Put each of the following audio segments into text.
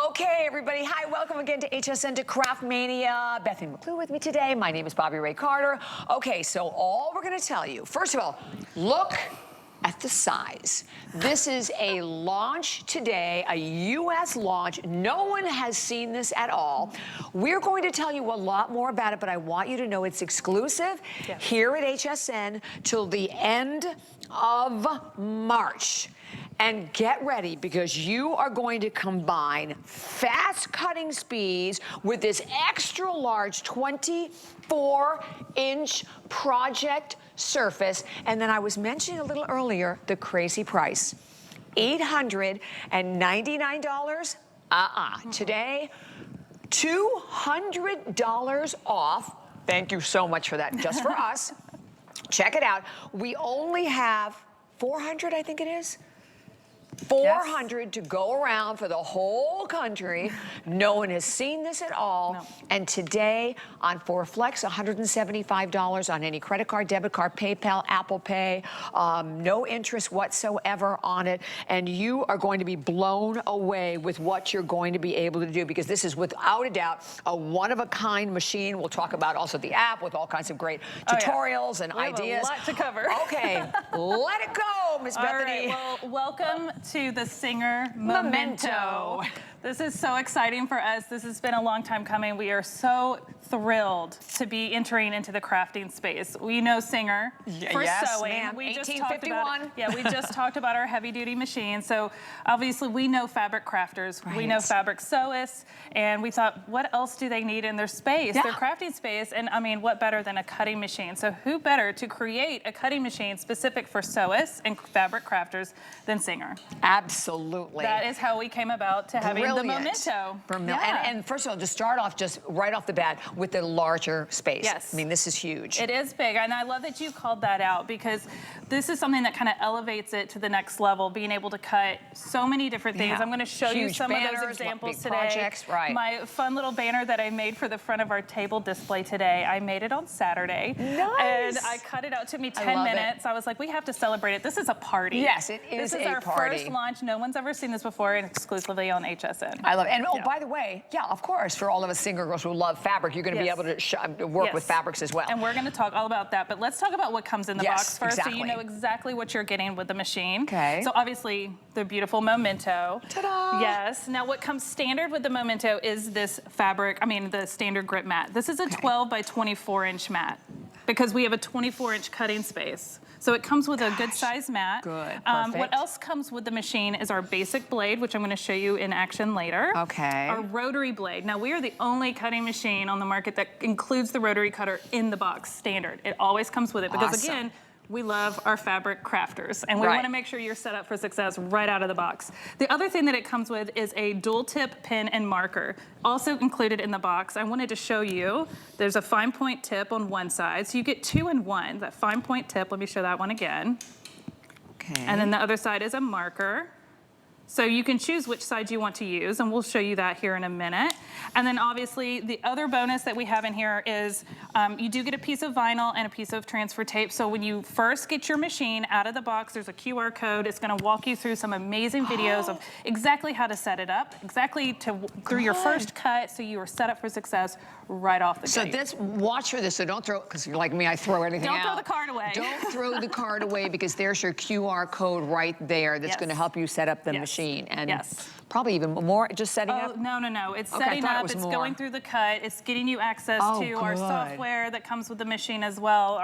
Okay, everybody. Hi, welcome again to HSN to Craft Mania. Bethany McClue with me today. My name is Bobby Ray Carter. Okay, so all we're going to tell you, first of all, look at the size. This is a launch today, a U.S. launch. No one has seen this at all. We're going to tell you a lot more about it, but I want you to know it's exclusive here at HSN till the end of March. And get ready, because you are going to combine fast cutting speeds with this extra large 24-inch project surface. And then I was mentioning a little earlier the crazy price, $899. Today, $200 off. Thank you so much for that, just for us. Check it out. We only have 400, I think it is. 400 to go around for the whole country. No one has seen this at all. No. And today on 4Flex, $175 on any credit card, debit card, PayPal, Apple Pay, no interest whatsoever on it. And you are going to be blown away with what you're going to be able to do, because this is without a doubt a one-of-a-kind machine. We'll talk about also the app with all kinds of great tutorials and ideas. We have a lot to cover. Okay, let it go, Miss Bethany. All right, well, welcome to the Singer Momento. This is so exciting for us. This has been a long time coming. We are so thrilled to be entering into the crafting space. We know Singer for sewing. We just talked about we just talked about our heavy-duty machine. So obviously we know fabric crafters, we know fabric sewists, and we thought, what else do they need in their space, their crafting space? And I mean, what better than a cutting machine? So who better to create a cutting machine specific for sewists and fabric crafters than Singer? Absolutely. That is how we came about to having the Momento. And first of all, to start off just right off the bat with the larger space. Yes. I mean, this is huge. It is big, and I love that you called that out, because this is something that kind of elevates it to the next level, being able to cut so many different things. I'm going to show you some of those examples today. Projects, My fun little banner that I made for the front of our table display today, I made it on Saturday. Nice. And I cut it out. It took me 10 minutes. I was like, we have to celebrate it. This is a party. Yes, it is This is our first launch. No one's ever seen this before, and exclusively on HSN. I love it. And by the way, of course, for all of us Singer girls who love fabric, you're going to be able to work with fabrics as well. And we're going to talk all about that, but let's talk about what comes in the box first, so you know exactly what you're getting with the machine. Okay. So obviously, the beautiful Momento. Ta-da! Yes. Now, what comes standard with the Momento is this fabric, the standard grip mat. This is a 12 by 24 inch mat, because we have a 24-inch cutting space. So it comes with a good size mat. Good, perfect. What else comes with the machine is our basic blade, which I'm going to show you in action later. Okay. Our rotary blade. Now, we are the only cutting machine on the market that includes the rotary cutter in the box, standard. It always comes with it, because again, we love our fabric crafters, and we want to make sure you're set up for success right out of the box. The other thing that it comes with is a DualTip pen and marker, also included in the box. I wanted to show you, there's a fine point tip on one side, so you get 2 in 1. That fine point tip, let me show that one again. Okay. And then the other side is a marker. So you can choose which side you want to use, and we'll show you that here in a minute. And then obviously the other bonus that we have in here is you do get a piece of vinyl and a piece of transfer tape. So when you first get your machine out of the box, there's a QR code. It's going to walk you through some amazing videos of exactly how to set it up, exactly through your first cut, so you are set up for success right off the gate. So watch for this. So don't throw, because you're like me, I throw anything out. Don't throw the card away. Don't throw the card away, because there's your QR code right there that's going to help you set up the machine. And probably even more, just setting up? No. It's setting up, it's going through the cut, it's getting you access to our software that comes with the machine as well.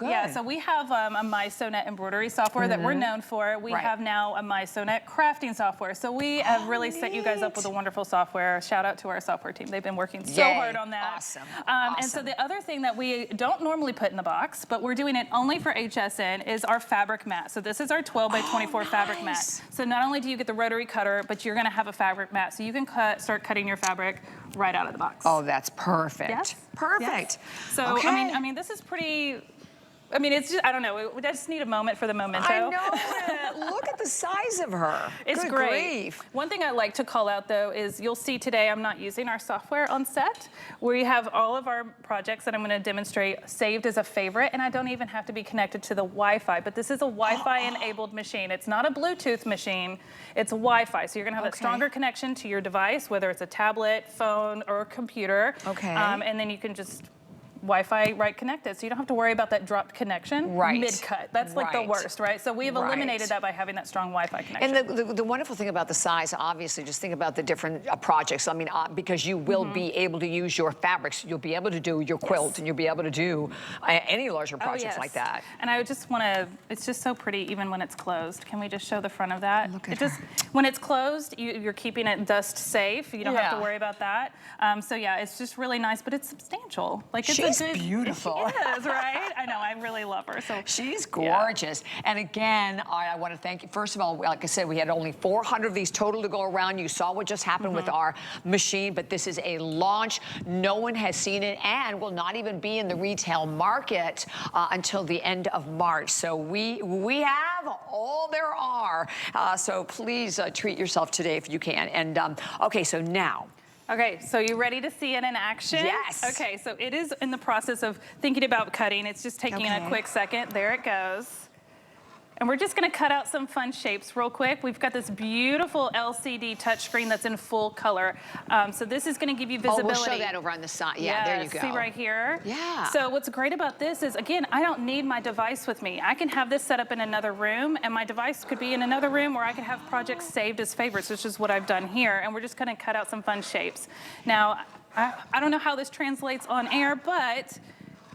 Yeah, so we have a mySewnet embroidery software that we're known for. We have now a mySewnet crafting software. So we have really set you guys up with a wonderful software. Shout out to our software team. They've been working so hard on that. Awesome. And so the other thing that we don't normally put in the box, but we're doing it only for HSN, is our fabric mat. So this is our 12 by 24 fabric mat. So not only do you get the rotary cutter, but you're going to have a fabric mat, so you can start cutting your fabric right out of the box. Oh, that's perfect. Yes. Perfect. Yes. So I mean, this is pretty I mean, it's just, I don't know, we just need a moment for the memento. I know it. Look at the size of her. It's Good great. grief. One thing I like to call out though is you'll see today I'm not using our software on set. We have all of our projects that I'm going to demonstrate saved as a favorite, and I don't even have to be connected to the Wi-Fi, but this is a Wi-Fi enabled machine. It's not a Bluetooth machine, it's a Wi-Fi. So you're going to have a stronger connection to your device, whether it's a tablet, phone, or computer. Okay. And then you can just Wi-Fi right connected, so you don't have to worry about that dropped connection mid-cut. That's like the worst, right? So we have eliminated that by having that strong Wi-Fi connection. And the wonderful thing about the size, obviously, just think about the different projects. I mean, because you will be able to use your fabrics. You'll be able to do your quilt, and you'll be able to do any larger projects like that. And I would just want to, it's just so pretty even when it's closed. Can we just show the front of that? Look at her. When it's closed, you're keeping it dust safe. You don't have to worry about that. So yeah, it's just really nice, but it's substantial. Like it's She's beautiful. She is, right? I know, I really love her. So she's gorgeous. And again, I want to thank you. First of all, like I said, we had only 400 of these total to go around. You saw what just happened with our machine, but this is a launch. No one has seen it and will not even be in the retail market until the end of March. So we have all there are. So please treat yourself today if you can. And okay, so now. Okay, so you ready to see it in action? Yes. Okay, so it is in the process of thinking about cutting. It's just taking a quick second. There it goes. And we're just gonna cut out some fun shapes real quick. We've got this beautiful LCD touchscreen that's in full color. So this is gonna give you visibility. Oh, we'll show that over on the side. Yeah, there you go. See right here? Yeah. So what's great about this is, again, I don't need my device with me. I can have this set up in another room, and my device could be in another room, or I can have projects saved as favorites, which is what I've done here. And we're just gonna cut out some fun shapes. Now, I don't know how this translates on air, but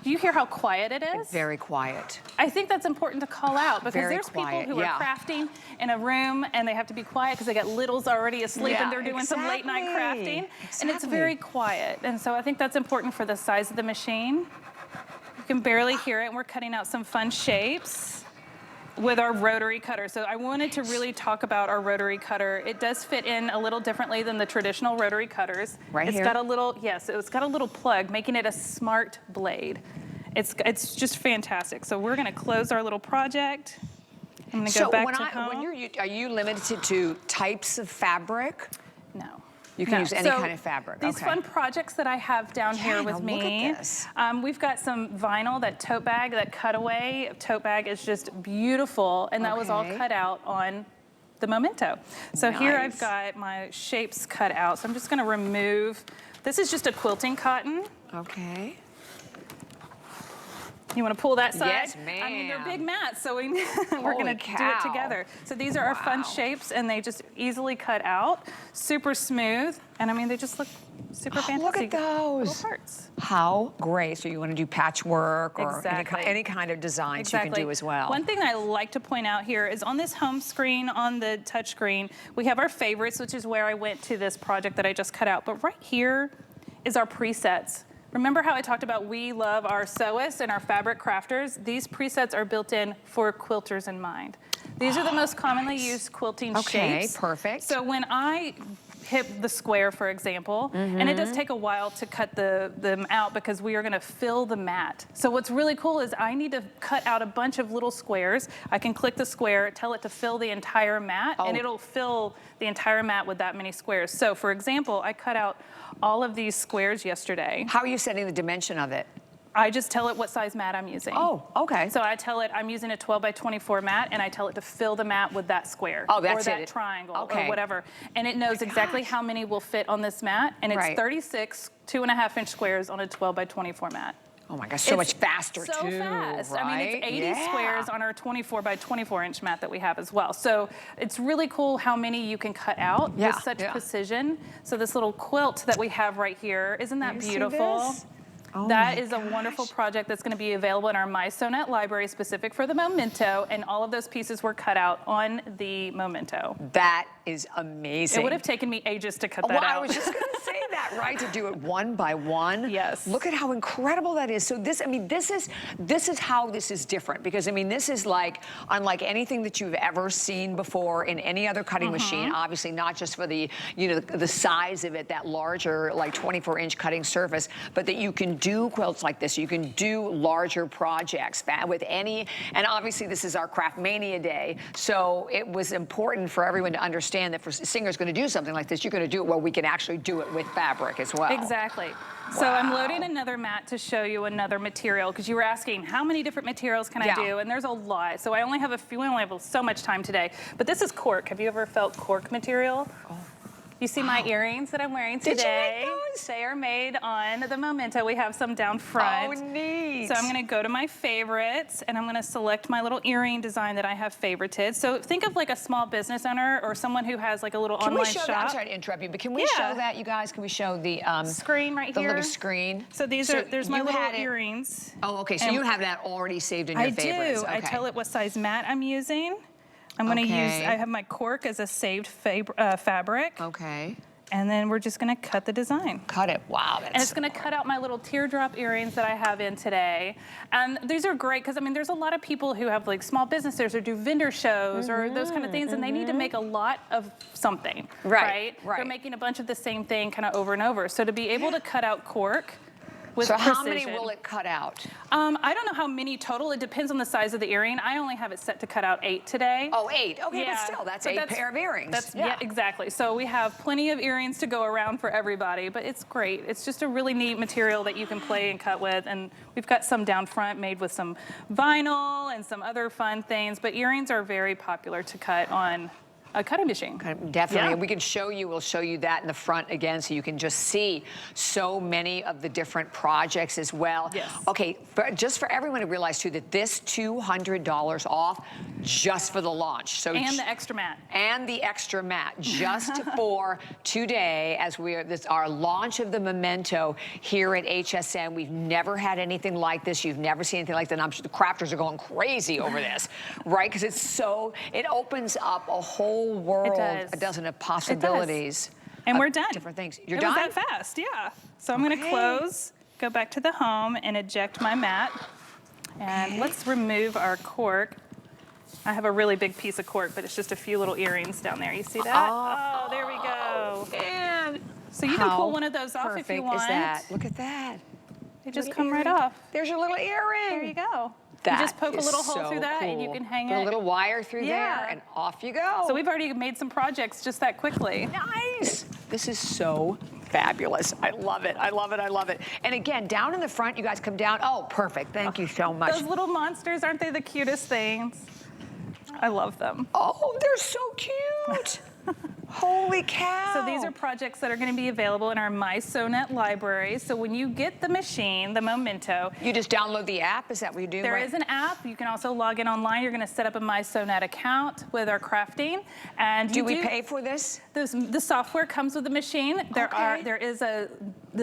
do you hear how quiet it is? Very quiet. I think that's important to call out because Very there's quiet, people who are crafting in a room and they have to be quiet because they got littles already asleep and they're doing some late night crafting. And it's very quiet. And so I think that's important for the size of the machine. You can barely hear it, and we're cutting out some fun shapes with our rotary cutter. So I wanted to really talk about our rotary cutter. It does fit in a little differently than the traditional rotary cutters. Right here? It's got a little, yes, it's got a little plug, making it a smart blade. It's just fantastic. So we're gonna close our little project. I'm gonna go back to home. Are you limited to types of fabric? No. You can use any kind of fabric. These fun projects that I have down here with me. Look at this. We've got some vinyl, that tote bag, that cutaway tote bag is just beautiful, and that was all cut out on the Momento. So here I've got my shapes cut out. So I'm just gonna remove, this is just a quilting cotton. Okay. You want to pull that side? Yes, ma'am. I mean, they're big mats, so we're going to do it together. So these are our fun shapes, and they just easily cut out, super smooth, and I mean, they just look super fantastic. Look at those. Little hearts. How great. So you want to do patchwork or any kind of designs you can do as well. One thing I like to point out here is on this home screen, on the touch screen, we have our favorites, which is where I went to this project that I just cut out. But right here is our presets. Remember how I talked about we love our sewists and our fabric crafters? These presets are built in for quilters in mind. These are the most commonly used quilting shapes. Okay, perfect. So when I hit the square, for example, and it does take a while to cut them out because we are gonna fill the mat. So what's really cool is I need to cut out a bunch of little squares. I can click the square, tell it to fill the entire mat, and it'll fill the entire mat with that many squares. So for example, I cut out all of these squares yesterday. How are you setting the dimension of it? I just tell it what size mat I'm using. Oh, okay. So I tell it I'm using a 12 by 24 mat, and I tell it to fill the mat with that square. Oh, that's or that triangle or whatever. And it knows exactly how many will fit on this mat, and it's 36 2.5-inch squares on a 12 by 24 mat. Oh my gosh, so much faster too. So fast. Right? I mean, it's 80 squares on our 24 by 24-inch mat that we have as well. So it's really cool how many you can cut out with such precision. So this little quilt that we have right here, isn't that beautiful? Oh that is a wonderful project that's going to be available in our mySewnet library specific for the Momento, and all of those pieces were cut out on the Momento. That is amazing. It would have taken me ages to cut that out. I was just going to say that. that, right? To do it one by one. Yes. Look at how incredible that is. So this, I mean, this is how this is different, because I mean, this is like unlike anything that you've ever seen before in any other cutting machine. Obviously, not just for the, you know, the size of it, that larger, like 24-inch cutting surface, but that you can do quilts like this. You can do larger projects with any, and obviously this is our Craft Mania Day, so it was important for everyone to understand that for Singer's going to do something like this, you're going to do it where we can actually do it with fabric as well. Exactly. So I'm loading another mat to show you another material, because you were asking how many different materials can I do, and there's a lot. So I only have we only have so much time today. But this is cork. Have you ever felt cork material? Oh. You see my earrings that I'm wearing today? Did you make those? They are made on the Momento. We have some down front. Oh, neat. So I'm gonna go to my favorites, and I'm gonna select my little earring design that I have favorited. So think of like a small business owner or someone who has like a little online shop. That? I'm sorry to interrupt you, but can we show that, you guys? Can we show the screen right here? The little screen. So there's my little earrings. Oh, okay. So you have that already saved in your favorites. I do. I tell it what size mat I'm using. I'm going to use, I have my cork as a saved fabric. Okay. And then we're just going to cut the design. Cut it. Wow. And it's going to cut out my little teardrop earrings that I have in today. And these are great because, I mean, there's a lot of people who have like small businesses or do vendor shows or those kind of things, and they need to make a lot of something, right? They're making a bunch of the same thing kind of over and over. So to be able to cut out cork with precision. How many will it cut out? I don't know how many total. It depends on the size of the earring. I only have it set to cut out 8 today. Oh, 8. Okay, but still, that's 8 pair of earrings. Yeah, exactly. So we have plenty of earrings to go around for everybody, but it's great. It's just a really neat material that you can play and cut with, and we've got some down front made with some vinyl and some other fun things, but earrings are very popular to cut on a cutting machine. Definitely. And we can show you, we'll show you that in the front again, so you can just see so many of the different projects as well. Yes. Okay, just for everyone to realize too that this $200 off just for the launch. So and the extra mat. And the extra mat just for today, as our launch of the Momento here at HSN. We've never had anything like this. You've never seen anything like that. And I'm sure the crafters are going crazy over this, right? Because it opens up a whole world, a dozen of possibilities. And we're done. Different things. You're done? done? It was that fast, yeah. So I'm going to close, go back to the home, and eject my mat. And let's remove our cork. I have a really big piece of cork, but it's just a few little earrings down there. You see that? Oh, there we go. Man. So you can pull one of those off if you want. How perfect is that? Look at that. They just come right off. There's your little earring. There you go. That you just poke a little hole through that, and you can hang it. Put a little wire through there, and off you go. So we've already made some projects just that quickly. Nice. This is so fabulous. I love it. I love it. I love it. And again, down in the front, you guys come down. Oh, perfect. Thank you so much. Those little monsters, aren't they the cutest things? I love them. Oh, they're so cute. Holy cow. So these are projects that are going to be available in our mySewnet library. So when you get the machine, the Momento. You just download the app? Is that what you do? There is an app. You can also log in online. You're going to set up a mySewnet account with our crafting. And do we pay for this? The software comes with the machine. There is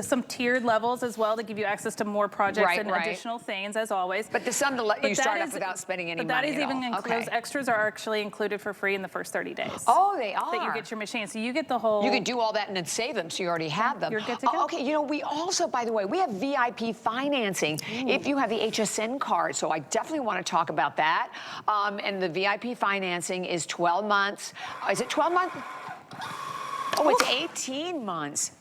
some tiered levels as well to give you access to more projects and additional things, as always. But there's some to let you start off without spending any money at all. Those extras are actually included for free in the first 30 days. Oh, they are. That you get your machine. So you get the whole... You can do all that and then save them, so you already have them. You're good to go. Okay, you know, we also, by the way, we have VIP financing if you have the HSN card, so I definitely want to talk about that. And the VIP financing is 12 months. Is it 12 months? Oh, it's 18 months.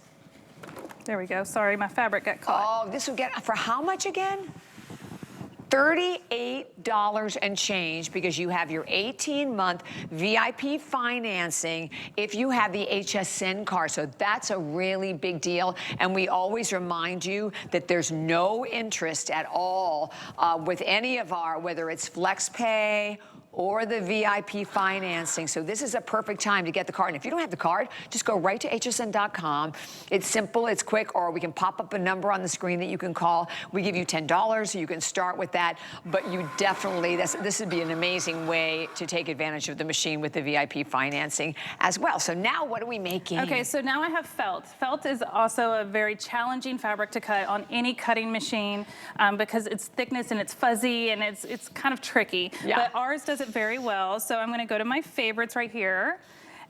There we go. Sorry, my fabric got caught. Oh, this will get, for how much again? $38 and change, because you have your 18-month VIP financing if you have the HSN card. So that's a really big deal. And we always remind you that there's no interest at all with any of our, whether it's FlexPay or the VIP financing. So this is a perfect time to get the card. And if you don't have the card, just go right to hsn.com. It's simple, it's quick, or we can pop up a number on the screen that you can call. We give you $10, so you can start with that. But you definitely, this would be an amazing way to take advantage of the machine with the VIP financing as well. So now what are we making? Okay, so now I have felt. Felt is also a very challenging fabric to cut on any cutting machine because it's thickness and it's fuzzy and it's kind of tricky. Yeah. But ours does it very well. So I'm going to go to my favorites right here.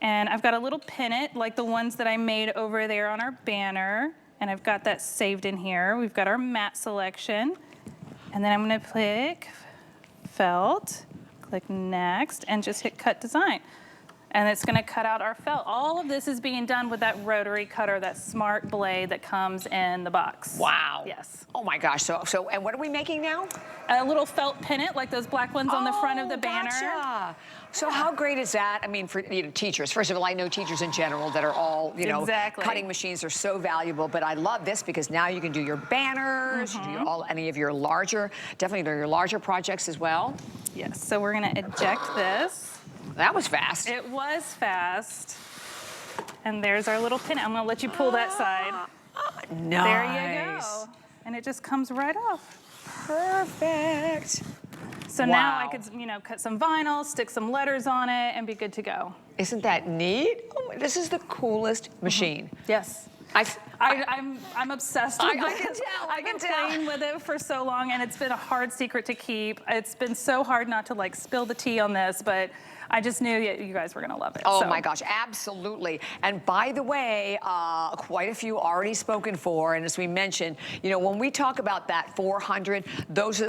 And I've got a little pennant like the ones that I made over there on our banner. And I've got that saved in here. We've got our mat selection. And then I'm gonna click felt, click next, and just hit cut design. And it's gonna cut out our felt. All of this is being done with that rotary cutter, that smart blade that comes in the box. Wow. Yes. Oh my gosh, so and what are we making now? A little felt pennant, like those black ones on the front of the banner. Gotcha. So how great is that? I mean, for teachers, first of all, I know teachers in general that are all, cutting machines are so valuable, but I love this because now you can do your banners, you do any of your larger, definitely your larger projects as well. Yes, so we're gonna eject this. That was fast. It was fast. And there's our little pin. I'm gonna let you pull that side. Nice. There you go. And it just comes right off. Perfect. So now I could, cut some vinyl, stick some letters on it, and be good to go. Isn't that neat? Oh, this is the coolest machine. Yes. I'm obsessed with this. I've been playing with it for so long, and it's been a hard secret to keep. It's been so hard not to spill the tea on this, but I just knew you guys were gonna love it. Oh my gosh, absolutely. And by the way, quite a few already spoken for, and as we mentioned, when we talk about that 400,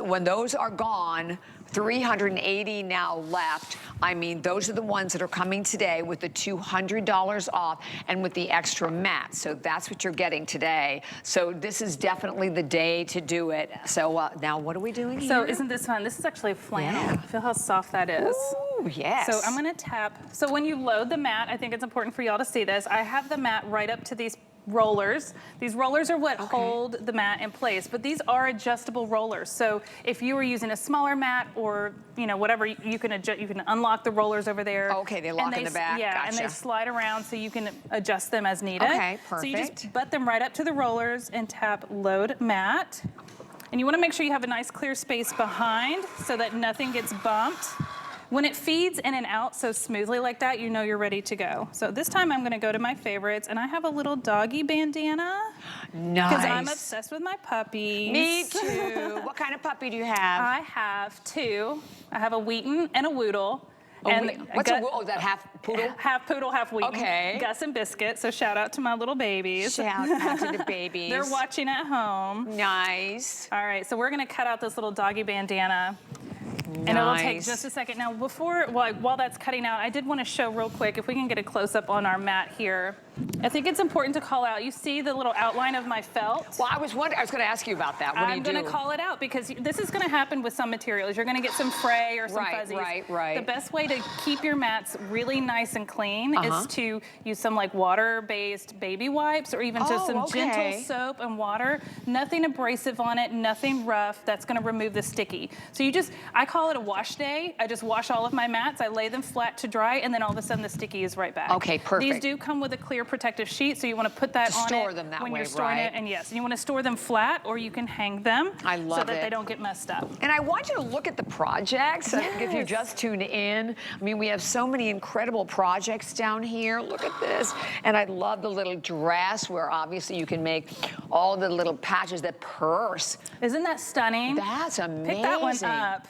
when those are gone, 380 now left. I mean, those are the ones that are coming today with the $200 off and with the extra mat. So that's what you're getting today. So this is definitely the day to do it. So now what are we doing here? So isn't this fun? This is actually flannel. Yeah. Feel how soft that is. Ooh, yes. So I'm gonna tap. So when you load the mat, I think it's important for y'all to see this. I have the mat right up to these rollers. These rollers are what hold the mat in place, but these are adjustable rollers. So if you were using a smaller mat or whatever, you can adjust. You can unlock the rollers over there. Okay, they lock in the back. Yeah, gotcha. and they slide around so you can adjust them as needed. Okay, perfect. So you just butt them right up to the rollers and tap load mat. And you want to make sure you have a nice clear space behind so that nothing gets bumped. When it feeds in and out so smoothly like that, you know you're ready to go. So this time I'm gonna go to my favorites, and I have a little doggy bandana. Nice. Because I'm obsessed with my puppies. Me too. What kind of puppy do you have? I have two. I have a Wheaton and a Woodle. What's that half poodle? Half poodle, half Wheaton. Okay. Gus and Biscuit, so shout out to my little babies. Shout out to the babies. They're watching at home. Nice. All right, so we're gonna cut out this little doggy bandana. And it'll take just a second. Now, while that's cutting out, I did want to show real quick, if we can get a close-up on our mat here. I think it's important to call out. You see the little outline of my felt? Well, I was going to ask you about that. What do you do? I'm going to call it out because this is going to happen with some materials. You're going to get some fray or some fuzzies. Right. The best way to keep your mats really nice and clean is to use some water-based baby wipes or even just some gentle soap and water. Nothing abrasive on it, nothing rough. That's going to remove the sticky. So I call it a wash day. I just wash all of my mats. I lay them flat to dry, and then all of a sudden the sticky is right back. Okay, perfect. These do come with a clear protective sheet, so you want to put that on it store them that when way, you're storing it. And yes, you want to store them flat, or you can hang them so that they don't get messed up. And I want you to look at the projects. If you just tuned in, I mean, we have so many incredible projects down here. Look at this. And I love the little dress where obviously you can make all the little patches, that purse. Isn't that stunning? That's amazing. Pick that one up.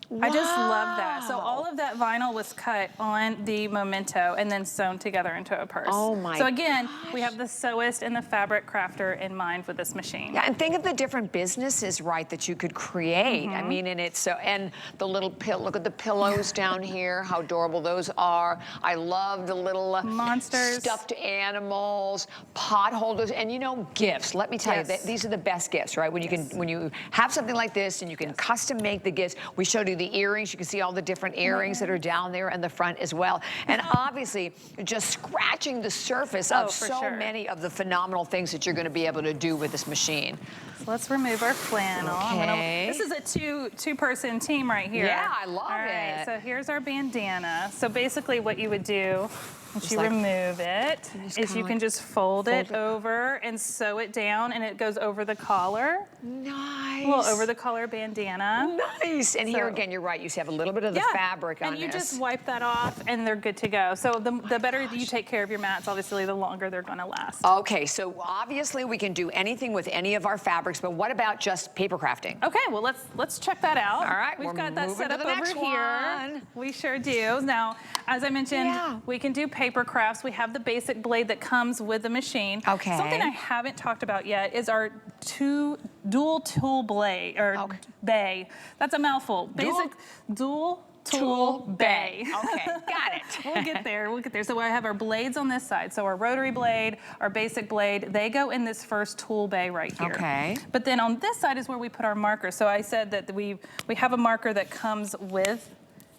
Wow. I just love that. So all of that vinyl was cut on the Momento and then sewn together into a purse. Oh my So again, we have the sewist and the fabric crafter in mind with this machine. Yeah, and think of the different businesses, that you could create. I mean, and it's and the little look at the pillows down here, how adorable those are. I love the little monsters, stuffed animals, pot holders, and gifts. Let me tell you, these are the best gifts, right? When you when you have something like this and you can custom make the gifts. We showed you the earrings. You can see all the different earrings that are down there in the front as well. And obviously, just scratching the surface of so many of the phenomenal things that you're going to be able to do with this machine. So let's remove our flannel. Okay. This is a two-person team right here. Yeah, I love it. All right, so here's our bandana. So basically what you would do Once you remove it, is you can just fold it over and sew it down, and it goes over the collar. Nice. Well, over the collar bandana. Nice. And here again, you're right. You have a little bit of the fabric on this. And you just wipe that off, and they're good to go. So the better you take care of your mats, obviously, the longer they're going to last. Okay, so obviously we can do anything with any of our fabrics, but what about just paper crafting? Okay, well let's check that out. All right, we've got that set up over here. We sure do. Now, as I mentioned, we can do paper crafts. We have the basic blade that comes with the machine. Okay. Something I haven't talked about yet is our dual tool blade, or bay. That's a mouthful. Basic dual tool bay. Okay, got it. We'll get there, we'll get there. So I have our blades on this side. So our rotary blade, our basic blade, they go in this first tool bay right here. Okay. But then on this side is where we put our marker. So I said that we have a marker that comes with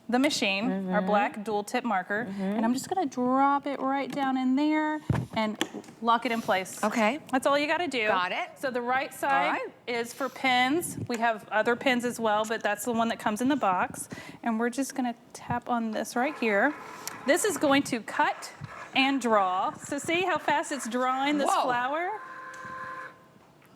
the machine, our black dual tip marker, and I'm just gonna drop it right down in there and lock it in place. Okay. That's all you gotta do. Got it. So the right side is for pins. We have other pins as well, but that's the one that comes in the box. And we're just gonna tap on this right here. This is going to cut and draw. So see how fast it's drawing this flower?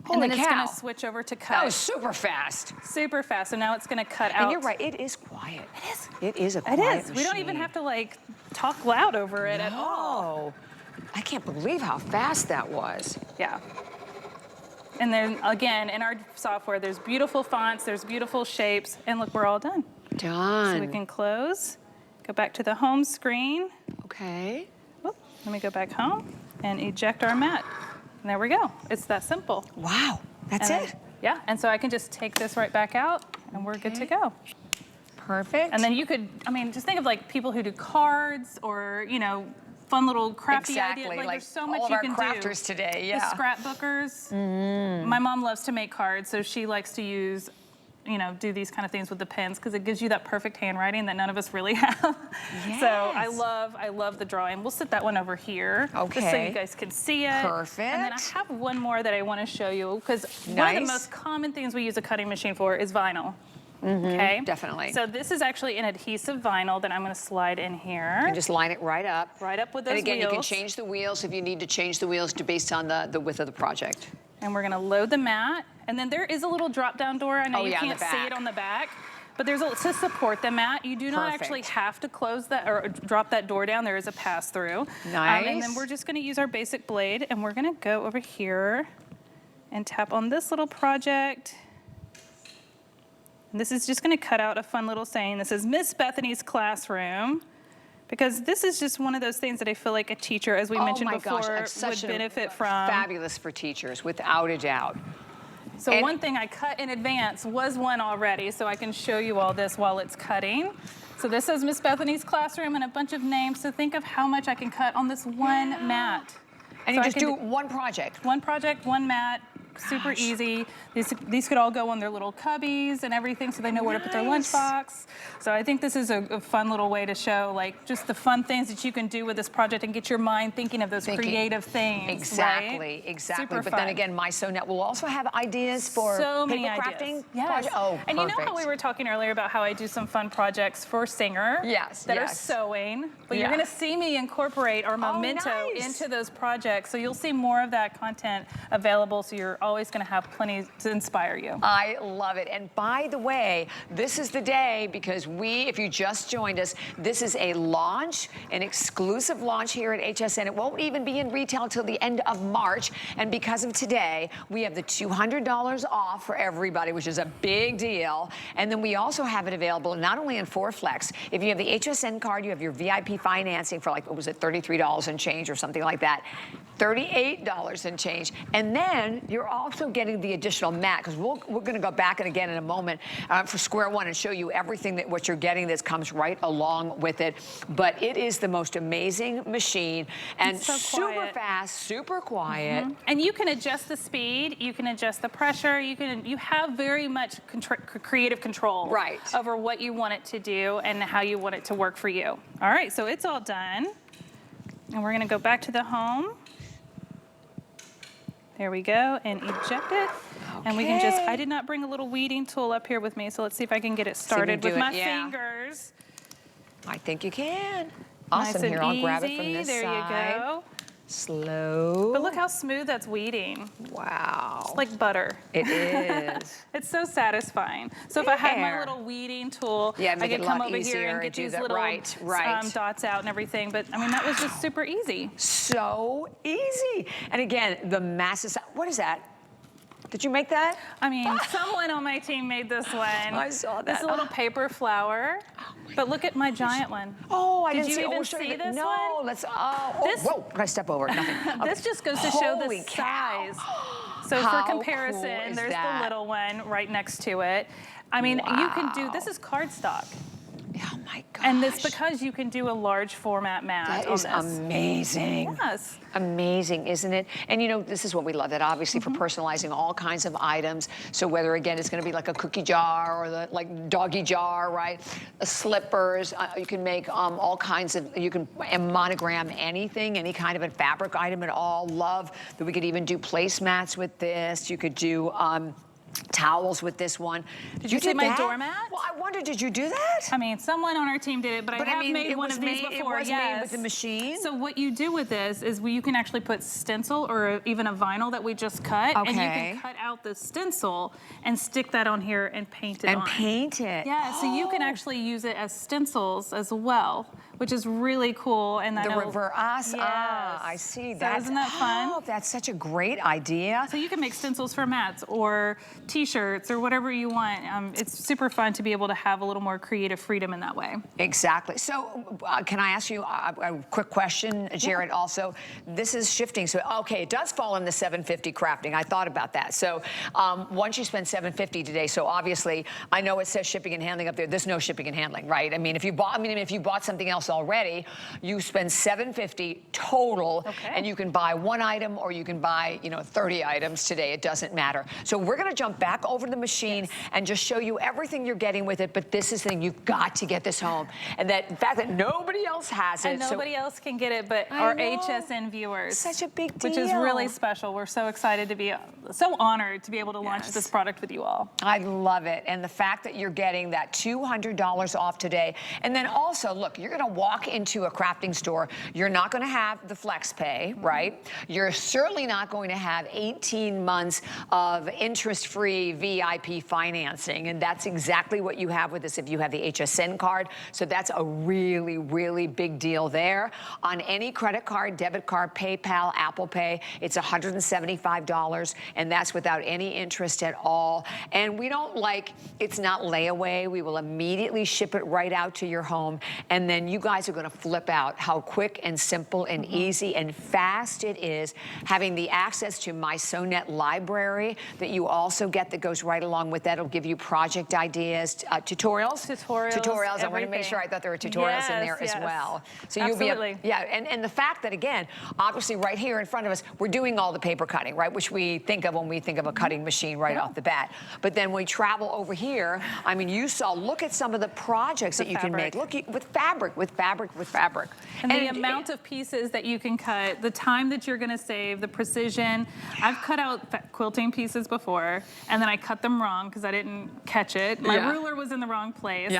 Holy and then it's cow. going to switch over to cut. That was super fast. Super fast. So now it's going to cut out. And you're right, it is quiet. It is. It is a quiet machine. We don't even have to like talk loud over it at all. I can't believe how fast that was. Yeah. And then again, in our software, there's beautiful fonts, there's beautiful shapes, and look, we're all done. Done. So we can close, go back to the home screen. Okay. Oop, let me go back home and eject our mat. And there we go. It's that simple. Wow, that's it? Yeah, and so I can just take this right back out, and we're good to go. Perfect. And then you could, I mean, just think of like people who do cards or, you know, fun little crafty ideas. Like there's so much you can do. All of our crafters today, yeah. The scrapbookers. My mom loves to make cards, so she likes to use, you know, do these kind of things with the pens because it gives you that perfect handwriting that none of us really have. Yes. So I love the drawing. We'll set that one over here. Okay. Just so you guys can see it. Perfect. And then I have one more that I want to show you because one of the most common things we use a cutting machine for is vinyl. Okay? Definitely. So this is actually an adhesive vinyl that I'm going to slide in here. And just line it right up. Right up with those wheels. And again, wheels. you can change the wheels if you need to change the wheels based on the width of the project. And we're going to load the mat. And then there is a little drop-down door. I know you can't see it on the back. But there's to support the mat. You do not actually have to close that or drop that door down. There is a pass-through. Nice. And then we're just going to use our basic blade. And we're going to go over here and tap on this little project. And this is just going to cut out a fun little saying. This is Miss Bethany's classroom. Because this is just one of those things that I feel like a teacher, as we mentioned before, would benefit from. Fabulous for teachers, without a doubt. So one thing I cut in advance was one already, so I can show you all this while it's cutting. So this is Miss Bethany's classroom and a bunch of names. So think of how much I can cut on this one mat. And you just do one project. One project, one mat. Super easy. These could all go on their little cubbies and everything so they know where to put their lunchbox. So I think this is a fun little way to show like just the fun things that you can do with this project and get your mind thinking of those creative things. Exactly, right? exactly. Super but fun. then again, mySewnet will also have ideas for paper crafting. Yes. Oh, and you know how we were talking earlier about how I do some fun projects for Singer that are sewing. But you're going to see me incorporate our Memento into those projects. So you'll see more of that content available. So you're always going to have plenty to inspire you. I love it. And by the way, this is the day because if you just joined us, this is a launch, an exclusive launch here at HSN. It won't even be in retail till the end of March. And because of today, we have the $200 off for everybody, which is a big deal. And then we also have it available not only in 4Flex. If you have the HSN card, you have your VIP financing for like, what was it, $33 and change or something like that. $38 and change. And then you're also getting the additional mat because we're going to go back and again in a moment for square one and show you everything what you're getting that comes right along with it. But it is the most amazing machine and so super fast, super quiet. And you can adjust the speed, you can adjust the pressure, you have very much creative control over what you want it to do and how you want it to work for you. All right, so it's all done. And we're going to go back to the home. There we go, and eject it. And we can I did not bring a little weeding tool up here with me, so let's see if I can get it started with my fingers. I think you can. Awesome. Nice and Here, I'll grab it easy. from this there side. There you go. Slow. But look how smooth that's weeding. Wow. It's like butter. It is. It's so satisfying. So if I had my little weeding tool, I could come over here and get these little dots out and everything. But I mean, that was just super easy. So easy. And again, the massive, what is that? Did you make that? I mean, someone on my team made this one. I saw that. This is a little paper flower. But look at my giant one. Oh, I didn't see. see. Did you even see this one? No, let's. Whoa! Did I step over? Nothing. Okay. This just goes to show the size. So How for comparison, cool is there's that? the little one right next to it. I mean, you can do. This is cardstock. Oh my gosh. And it's because you can do a large format mat That on is this. amazing. Yes. Amazing, isn't it? And you know, this is what we love, that obviously for personalizing all kinds of items. So whether, again, it's gonna be like a cookie jar or the doggy jar, right? Slippers, you can make all kinds of, you can monogram anything, any kind of a fabric item at all. Love that we could even do placemats with this. You could do, towels with this one. Did you see my doormat? Well, I wonder, did you do that? I mean, someone on our team did it, but I have made one of these before. It was made with the machine? So what you do with this is you can actually put stencil or even a vinyl that we just cut, and you can cut out the stencil and stick that on here and paint it on. And paint it. Yeah, so you can actually use it as stencils as well, which is really cool. And The reverse, I see. So isn't that fun? Oh, that's such a great idea. So you can make stencils for mats or t-shirts or whatever you want. It's super fun to be able to have a little more creative freedom in that way. Exactly. So can I ask you a quick question, Jared, also? This is shifting. So, okay, it does fall in the $750 crafting. I thought about that. So once you spend $750 today, so obviously, I know it says shipping and handling up there. There's no shipping and handling, right? I mean, if you bought something else already, you spend $750 total, and you can buy one item or you can buy, 30 items today. It doesn't matter. So we're going to jump back over to the machine and just show you everything you're getting with it. But this is the thing, you've got to get this home. And the fact that nobody else has it. And nobody else can get it but our HSN viewers. Such a big deal. Which is really special. We're so excited to be, so honored to be able to launch this product with you all. I love it. And the fact that you're getting that $200 off today. And then also, look, you're going to walk into a crafting store. You're not going to have the flex pay, right? You're certainly not going to have 18 months of interest-free VIP financing. And that's exactly what you have with this if you have the HSN card. So that's a really, really big deal there. On any credit card, debit card, PayPal, Apple Pay, it's $175. And that's without any interest at all. And we don't it's not layaway. We will immediately ship it right out to your home. And then you guys are going to flip out how quick and simple and easy and fast it is, having the access to mySewnet library that you also get that goes right along with that. It'll give you project ideas, tutorials. I want to make sure I thought there were tutorials in there as well. So you'll be and the fact that, again, obviously right here in front of us, we're doing all the paper cutting, right, which we think of when we think of a cutting machine right off the bat. But then we travel over here. I mean, look at some of the projects that you can make. Look, with fabric. And the amount of pieces that you can cut, the time that you're going to save, the precision. I've cut out quilting pieces before, and then I cut them wrong because I didn't catch it. My ruler was in the wrong place.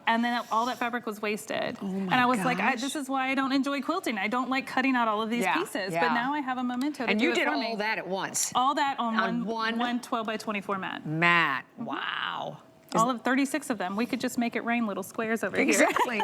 And then all that fabric was wasted. And I was like, this is why I don't enjoy quilting. I don't like cutting out all of these pieces. But now I have a memento to and do you it did for all me. that at once. All that on one 12 by 24 mat. Wow. All of 36 of them. We could just make it rain little squares over here. Exactly.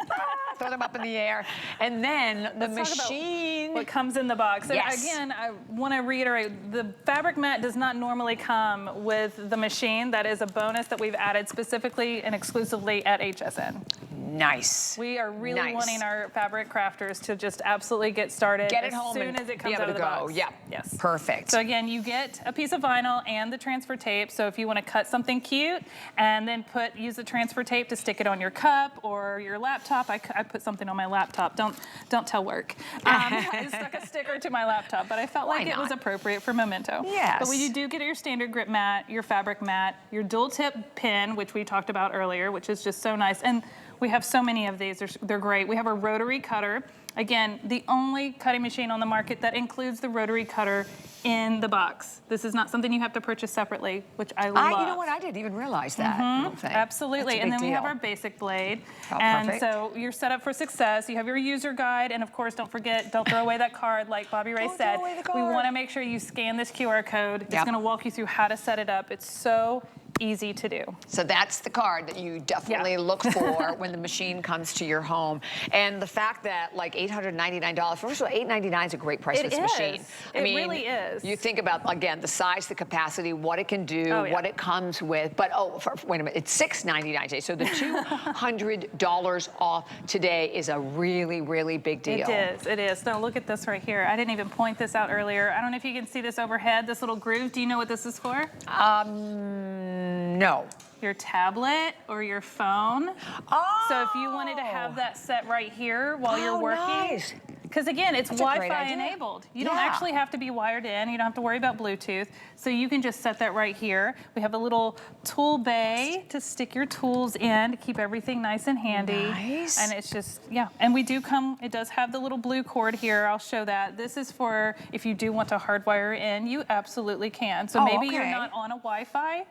Throw them up in the air. And then the machine. What comes in the box. And again, I want to reiterate, the fabric mat does not normally come with the machine. That is a bonus that we've added specifically and exclusively at HSN. Nice. We are really wanting our fabric crafters to just absolutely get started as home soon as it comes out of the box. Yeah. Yes. Perfect. So again, you get a piece of vinyl and the transfer tape. So if you want to cut something cute and then use the transfer tape to stick it on your cup or your laptop. I put something on my laptop. Don't tell work. I stuck a sticker to my laptop, but I felt like it was appropriate for memento. Yes. But when you do get your standard grip mat, your fabric mat, your dual tip pin, which we talked about earlier, which is just so nice. And We have so many of these. They're great. We have a rotary cutter. Again, the only cutting machine on the market that includes the rotary cutter in the box. This is not something you have to purchase separately, which I love. You know what? I didn't even realize that. I don't think. Absolutely. And then we have our basic blade. Perfect. So you're set up for success. You have your user guide. And of course, don't forget, don't throw away that card like Bobby Ray said. We want to make sure you scan this QR code. It's going to walk you through how to set it up. It's so easy to do. So that's the card that you definitely look for when the machine comes to your home. And the fact that like $899, first of all, $899 is a great price for this machine. It really is. You think about, again, the size, the capacity, what it can do, what it comes with. But wait a minute, it's $699 today. So the $200 off today is a really, really big deal. It is. Now look at this right here. I didn't even point this out earlier. I don't know if you can see this overhead, this little groove. Do you know what this is for? No. Your tablet or your phone. Oh! So if you wanted to have that set right here while you're working. Because again, it's Wi-Fi enabled. You don't actually have to be wired in. You don't have to worry about Bluetooth. So you can just set that right here. We have a little tool bay to stick your tools in to keep everything nice and handy. Nice. And it's just, and we do come, it does have the little blue cord here. I'll show that. This is for if you do want to hardwire in, you absolutely can. So maybe you're not on a Wi-Fi,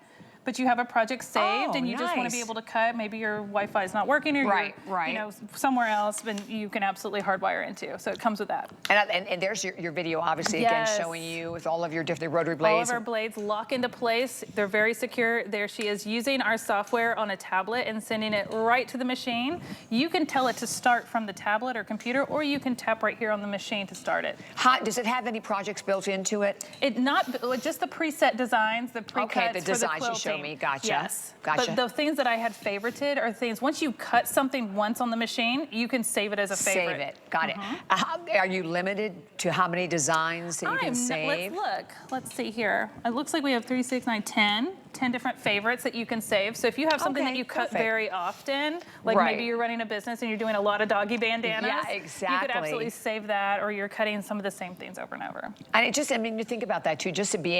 but you have a project saved and you just want to be able to cut. Maybe your Wi-Fi is not working or you're you know, somewhere else, but you can absolutely hardwire into. So it comes with that. And there's your video, obviously, again, showing you with all of your different rotary blades. All of our blades lock into place. They're very secure. There she is using our software on a tablet and sending it right to the machine. You can tell it to start from the tablet or computer, or you can tap right here on the machine to start it. Does it have any projects built into it? Just the preset designs, the pre-cuts the designs you showed me. Gotcha. Yes. Gotcha. But the things that I had favorited are things, once you cut something once on the machine, you can save it as a favorite. Save it. Got it. Are you limited to how many designs that you can save? Let's look. Let's see here. It looks like we have 3, 6, 9, 10 different favorites that you can save. So if you have something that you cut very often, like maybe you're running a business and you're doing a lot of doggy bandanas, you could absolutely save that, or you're cutting some of the same things over and over. And it just, I mean, you think about that too, just to be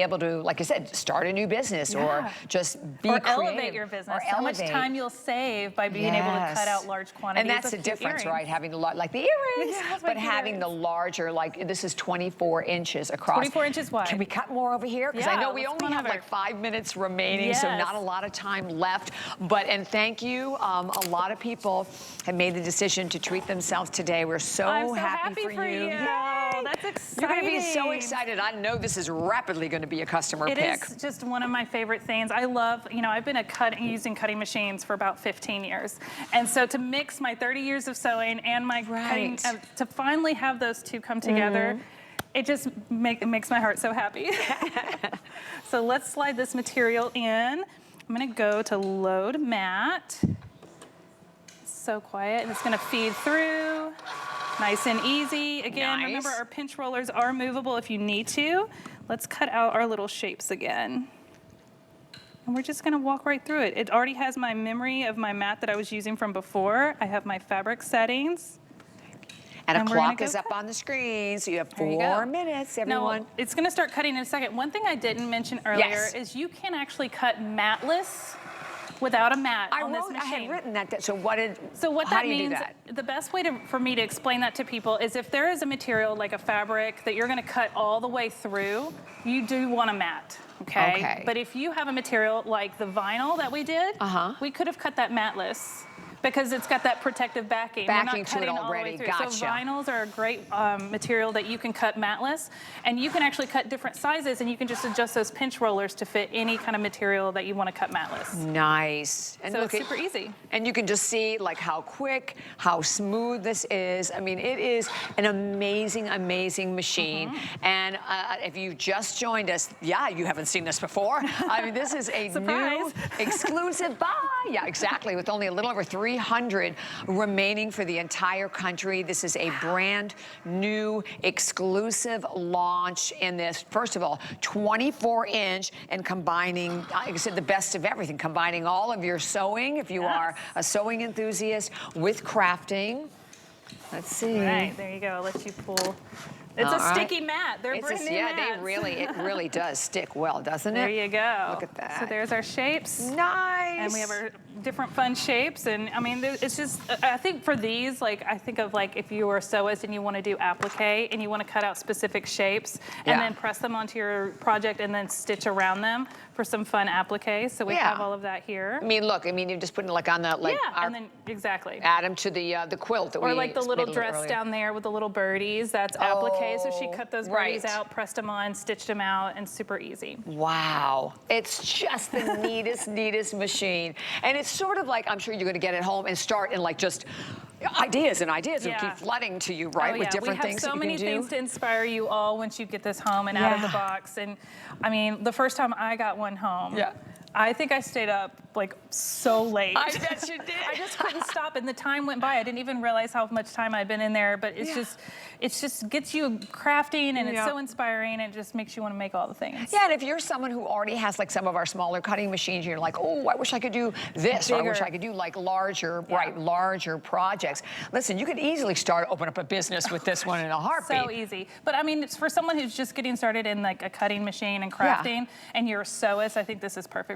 able to, like I said, start a new business or just be creative. Elevate your business. How much time you'll save by being able to cut out large quantities. And that's the difference, right? Having the like the earrings, but having the larger, like this is 24 inches across. 24 inches wide. Can we cut more over here? Because I know we only have like 5 minutes remaining, so not a lot of time left. And thank you. A lot of people have made the decision to treat themselves today. We're so happy for you. Yay! That's exciting. You're going to be so excited. I know this is rapidly going to be a customer pick. It is just one of my favorite things. I love, you know, I've been using cutting machines for about 15 years. And so to mix my 30 years of sewing and my cutting, to finally have those two come together, it just makes my heart so happy. So let's slide this material in. I'm gonna go to load mat. So quiet, and it's gonna feed through. Nice and easy. Again, remember our pinch rollers are movable if you need to. Let's cut out our little shapes again. And we're just gonna walk right through it. It already has my memory of my mat that I was using from before. I have my fabric settings. And a clock is up on the screen, so you have 4 minutes, everyone. Now, it's gonna start cutting in a second. One thing I didn't mention earlier is you can actually cut matless without a mat on this machine. I had written that. So what that means, the best way for me to explain that to people is if there is a material like a fabric that you're gonna cut all the way through, you do want a mat. Okay. But if you have a material like the vinyl that we did, we could have cut that matless because it's got that protective backing. Backing to it already, gotcha. So vinyls are a great material that you can cut matless, and you can actually cut different sizes, and you can just adjust those pinch rollers to fit any kind of material that you want to cut matless. Nice. And so it's super easy. And you can just see like how quick, how smooth this is. I mean, it is an amazing, amazing machine. And if you just joined us, you haven't seen this before. I mean, this is a new exclusive buy. Yeah, exactly, with only a little over 300 remaining for the entire country. This is a brand new exclusive launch in this, first of all, 24-inch and combining, like I said, the best of everything, combining all of your sewing, if you are a sewing enthusiast, with crafting. Let's see. All right, there you go. I'll let you pull It's All a right. sticky mat. They're It's brand new yeah, mats. it really does stick well, doesn't it? There you go. Look at that. So there's our shapes. Nice. And we have our different fun shapes. And I mean, it's just, I think for these, like, I think of like if you were a sewist and you want to do applique and you want to cut out specific shapes and then press them onto your project and then stitch around them for some fun applique. So we have all of that here. I mean, look, I mean, you're just putting like on the, like, and then, exactly. add them to the quilt that we Or like the little made a dress earlier. down there with the little birdies, that's applique. So she cut those birdies right. out, pressed them on, stitched them out, and super easy. Wow, it's just the neatest machine. And it's sort of like, I'm sure you're gonna get it home and start and like just ideas and keep flooding to you, right? With different things that you can do. We have so many things to inspire you all once you get this home and out of the box. And I mean, the first time I got one home, I think I stayed up like so late. I bet you did. I just couldn't stop, and the time went by. I didn't even realize how much time I'd been in there. But it's just gets you crafting, and it's so inspiring, and it just makes you want to make all the things. Yeah, and if you're someone who already has like some of our smaller cutting machines, you're like, oh, I wish I could do this, or I wish I could do like larger, larger projects. Listen, you could easily open up a business with this one in a heartbeat. So easy. But I mean, it's for someone who's just getting started in like a cutting machine and crafting, and you're a sewist, I think this is perfect